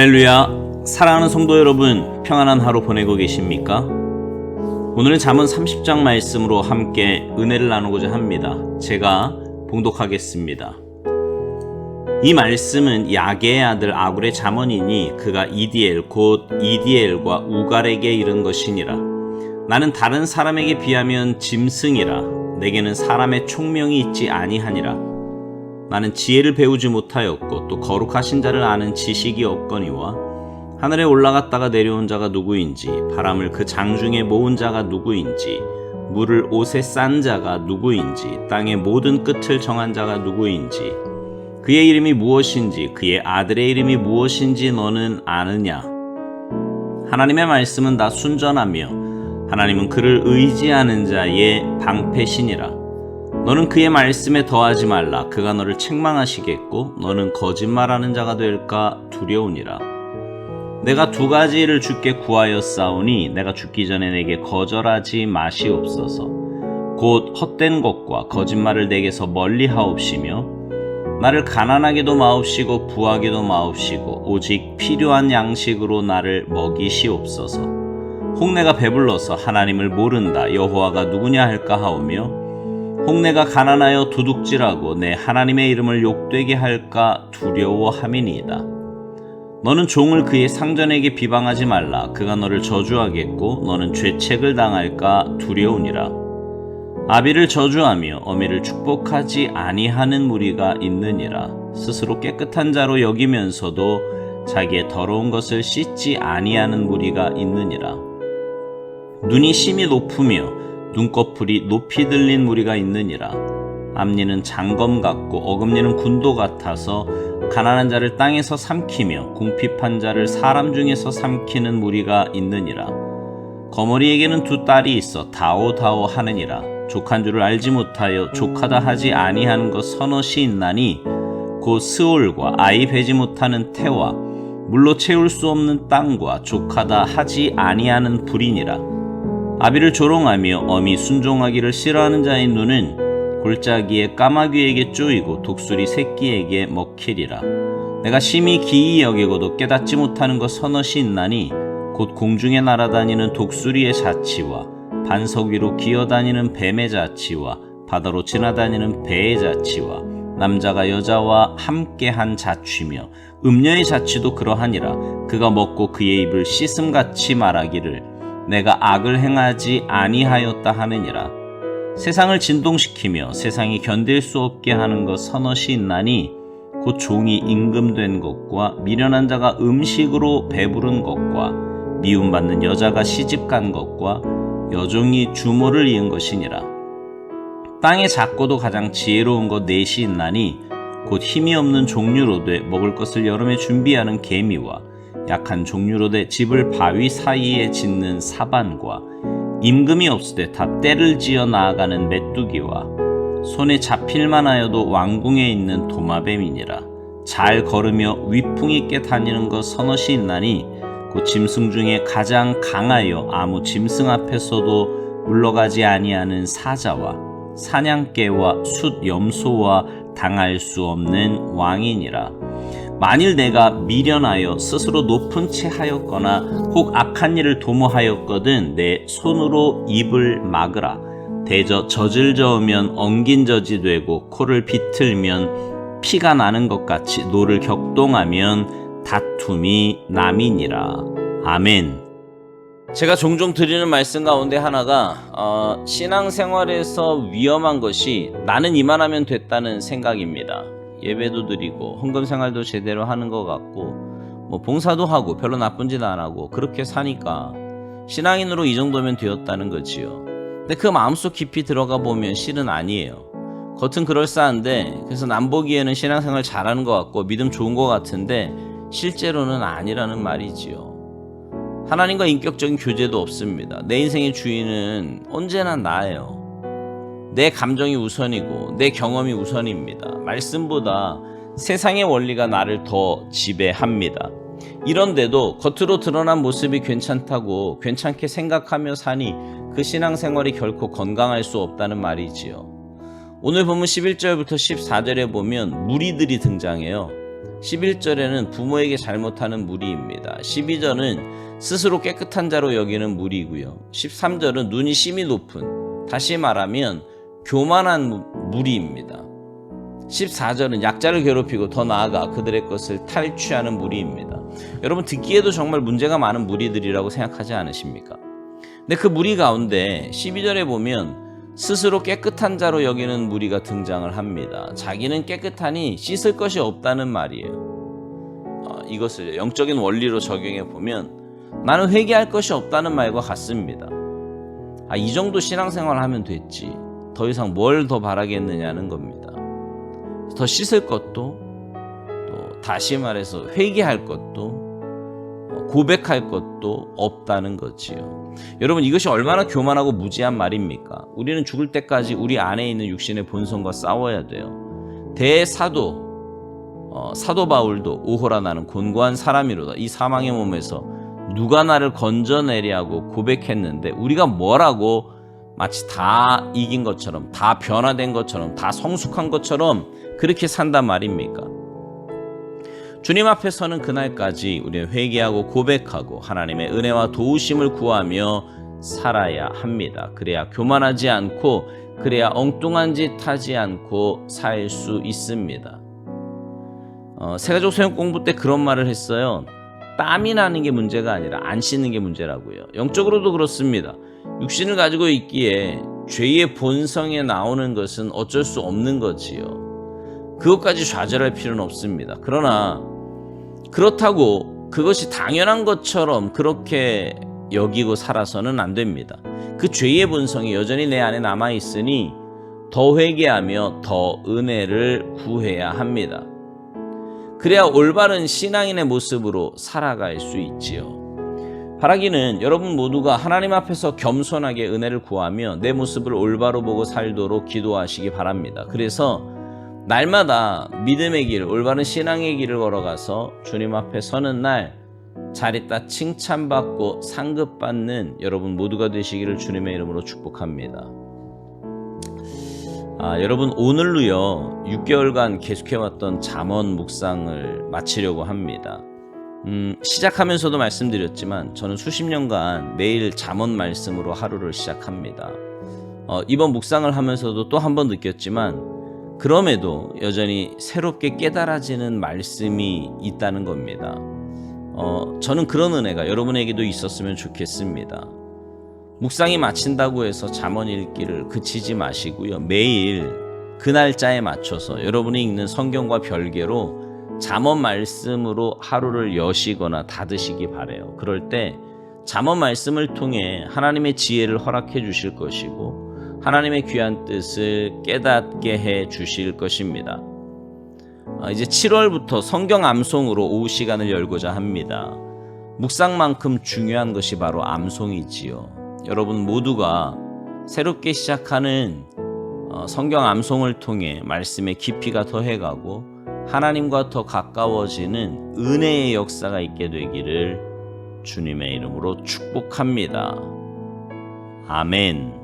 할렐루야. 사랑하는 성도 여러분, 평안한 하루 보내고 계십니까? 오늘은 잠언 30장 말씀으로 함께 은혜를 나누고자 합니다. 제가 봉독하겠습니다. 이 말씀은 야게의 아들 아굴의 잠언이니 그가 이디엘 곧 이디엘과 우갈에게 이른 것이니라. 나는 다른 사람에게 비하면 짐승이라. 내게는 사람의 총명이 있지 아니하니라. 나는 지혜를 배우지 못하였고 또 거룩하신 자를 아는 지식이 없거니와 하늘에 올라갔다가 내려온 자가 누구인지 바람을 그 장중에 모은 자가 누구인지 물을 옷에 싼 자가 누구인지 땅의 모든 끝을 정한 자가 누구인지 그의 이름이 무엇인지 그의 아들의 이름이 무엇인지 너는 아느냐? 하나님의 말씀은 다 순전하며 하나님은 그를 의지하는 자의 방패시니라. 너는 그의 말씀에 더하지 말라. 그가 너를 책망하시겠고 너는 거짓말하는 자가 될까 두려우니라. 내가 두 가지를 주께 구하였사오니 내가 죽기 전에 내게 거절하지 마시옵소서. 곧 헛된 것과 거짓말을 내게서 멀리 하옵시며 나를 가난하게도 마옵시고 부하게도 마옵시고 오직 필요한 양식으로 나를 먹이시옵소서. 혹 내가 배불러서 하나님을 모른다 여호와가 누구냐 할까 하오며 혹 내가 가난하여 도둑질하고 내 하나님의 이름을 욕되게 할까 두려워함이니이다. 너는 종을 그의 상전에게 비방하지 말라. 그가 너를 저주하겠고 너는 죄책을 당할까 두려우니라. 아비를 저주하며 어미를 축복하지 아니하는 무리가 있느니라. 스스로 깨끗한 자로 여기면서도 자기의 더러운 것을 씻지 아니하는 무리가 있느니라. 눈이 심히 높으며 눈꺼풀이 높이 들린 무리가 있느니라. 앞니는 장검 같고 어금니는 군도 같아서 가난한 자를 땅에서 삼키며 궁핍한 자를 사람 중에서 삼키는 무리가 있느니라. 거머리에게는 두 딸이 있어 다오다오 하느니라. 족한 줄을 알지 못하여 족하다 하지 아니하는 것 서너시 있나니 곧 스올과 아이 베지 못하는 태와 물로 채울 수 없는 땅과 족하다 하지 아니하는 불이니라. 아비를 조롱하며 어미 순종하기를 싫어하는 자의 눈은 골짜기에 까마귀에게 쪼이고 독수리 새끼에게 먹히리라. 내가 심히 기이 여기고도 깨닫지 못하는 것 서너시 있나니 곧 공중에 날아다니는 독수리의 자치와 반석 위로 기어다니는 뱀의 자치와 바다로 지나다니는 배의 자치와 남자가 여자와 함께한 자취며 음녀의 자취도 그러하니라. 그가 먹고 그의 입을 씻음같이 말하기를 내가 악을 행하지 아니하였다 하느니라. 세상을 진동시키며 세상이 견딜 수 없게 하는 것 서너시 있나니 곧 종이 임금된 것과 미련한 자가 음식으로 배부른 것과 미움받는 여자가 시집간 것과 여종이 주모를 이은 것이니라. 땅의 작고도 가장 지혜로운 것 넷이 있나니 곧 힘이 없는 종류로 돼 먹을 것을 여름에 준비하는 개미와 약한 종류로 돼 집을 바위 사이에 짓는 사반과 임금이 없으되 다 때를 지어 나아가는 메뚜기와 손에 잡힐만 하여도 왕궁에 있는 도마뱀이니라. 잘 걸으며 위풍 있게 다니는 것 서너시 있나니 곧 짐승 중에 가장 강하여 아무 짐승 앞에서도 물러가지 아니하는 사자와 사냥개와 숫 염소와 당할 수 없는 왕이니라. 만일 내가 미련하여 스스로 높은 채 하였거나 혹 악한 일을 도모하였거든 내 손으로 입을 막으라. 대저 젖을 저으면 엉긴 젖이 되고 코를 비틀면 피가 나는 것 같이 노를 격동하면 다툼이 남이니라. 아멘. 제가 종종 드리는 말씀 가운데 하나가 신앙생활에서 위험한 것이 나는 이만하면 됐다는 생각입니다. 예배도 드리고 헌금생활도 제대로 하는 것 같고 봉사도 하고 별로 나쁜 짓 안 하고 그렇게 사니까 신앙인으로 이 정도면 되었다는 거지요. 근데 그 마음속 깊이 들어가 보면 실은 아니에요. 겉은 그럴싸한데 그래서 남 보기에는 신앙생활 잘하는 것 같고 믿음 좋은 것 같은데 실제로는 아니라는 말이지요. 하나님과 인격적인 교제도 없습니다. 내 인생의 주인은 언제나 나예요. 내 감정이 우선이고 내 경험이 우선입니다. 말씀보다 세상의 원리가 나를 더 지배합니다. 이런데도 겉으로 드러난 모습이 괜찮다고 괜찮게 생각하며 사니 그 신앙생활이 결코 건강할 수 없다는 말이지요. 오늘 본문 11절부터 14절에 보면 무리들이 등장해요. 11절에는 부모에게 잘못하는 무리입니다. 12절은 스스로 깨끗한 자로 여기는 무리고요. 13절은 눈이 심히 높은, 다시 말하면 교만한 무리입니다. 14절은 약자를 괴롭히고 더 나아가 그들의 것을 탈취하는 무리입니다. 여러분, 듣기에도 정말 문제가 많은 무리들이라고 생각하지 않으십니까? 근데 그 무리 가운데 12절에 보면 스스로 깨끗한 자로 여기는 무리가 등장을 합니다. 자기는 깨끗하니 씻을 것이 없다는 말이에요. 이것을 영적인 원리로 적용해 보면 나는 회개할 것이 없다는 말과 같습니다. 이 정도 신앙생활 하면 됐지, 더 이상 뭘 더 바라겠느냐는 겁니다. 더 씻을 것도, 또 다시 말해서 회개할 것도, 고백할 것도 없다는 거지요. 여러분, 이것이 얼마나 교만하고 무지한 말입니까? 우리는 죽을 때까지 우리 안에 있는 육신의 본성과 싸워야 돼요. 대사도 사도 바울도 오호라 나는 곤고한 사람이로다, 이 사망의 몸에서 누가 나를 건져내랴고 고백했는데, 우리가 뭐라고 마치 다 이긴 것처럼, 다 변화된 것처럼, 다 성숙한 것처럼 그렇게 산단 말입니까? 주님 앞에 서는 그날까지 우리는 회개하고 고백하고 하나님의 은혜와 도우심을 구하며 살아야 합니다. 그래야 교만하지 않고, 그래야 엉뚱한 짓 하지 않고 살 수 있습니다. 세가족 소형 공부 때 그런 말을 했어요. 땀이 나는 게 문제가 아니라 안 씻는 게 문제라고요. 영적으로도 그렇습니다. 육신을 가지고 있기에 죄의 본성에 나오는 것은 어쩔 수 없는 거지요. 그것까지 좌절할 필요는 없습니다. 그러나 그렇다고 그것이 당연한 것처럼 그렇게 여기고 살아서는 안 됩니다. 그 죄의 본성이 여전히 내 안에 남아있으니 더 회개하며 더 은혜를 구해야 합니다. 그래야 올바른 신앙인의 모습으로 살아갈 수 있지요. 바라기는 여러분 모두가 하나님 앞에서 겸손하게 은혜를 구하며 내 모습을 올바로 보고 살도록 기도하시기 바랍니다. 그래서 날마다 믿음의 길, 올바른 신앙의 길을 걸어가서 주님 앞에 서는 날 잘했다 칭찬받고 상급받는 여러분 모두가 되시기를 주님의 이름으로 축복합니다. 여러분, 오늘로요 6개월간 계속해왔던 잠언 묵상을 마치려고 합니다. 시작하면서도 말씀드렸지만 저는 수십 년간 매일 잠언 말씀으로 하루를 시작합니다. 이번 묵상을 하면서도 또 한 번 느꼈지만, 그럼에도 여전히 새롭게 깨달아지는 말씀이 있다는 겁니다. 저는 그런 은혜가 여러분에게도 있었으면 좋겠습니다. 묵상이 마친다고 해서 잠언 읽기를 그치지 마시고요. 매일 그 날짜에 맞춰서 여러분이 읽는 성경과 별개로 잠언 말씀으로 하루를 여시거나 닫으시기 바라요. 그럴 때 잠언 말씀을 통해 하나님의 지혜를 허락해 주실 것이고 하나님의 귀한 뜻을 깨닫게 해 주실 것입니다. 이제 7월부터 성경 암송으로 오후 시간을 열고자 합니다. 묵상만큼 중요한 것이 바로 암송이지요. 여러분 모두가 새롭게 시작하는 성경 암송을 통해 말씀의 깊이가 더해가고 하나님과 더 가까워지는 은혜의 역사가 있게 되기를 주님의 이름으로 축복합니다. 아멘.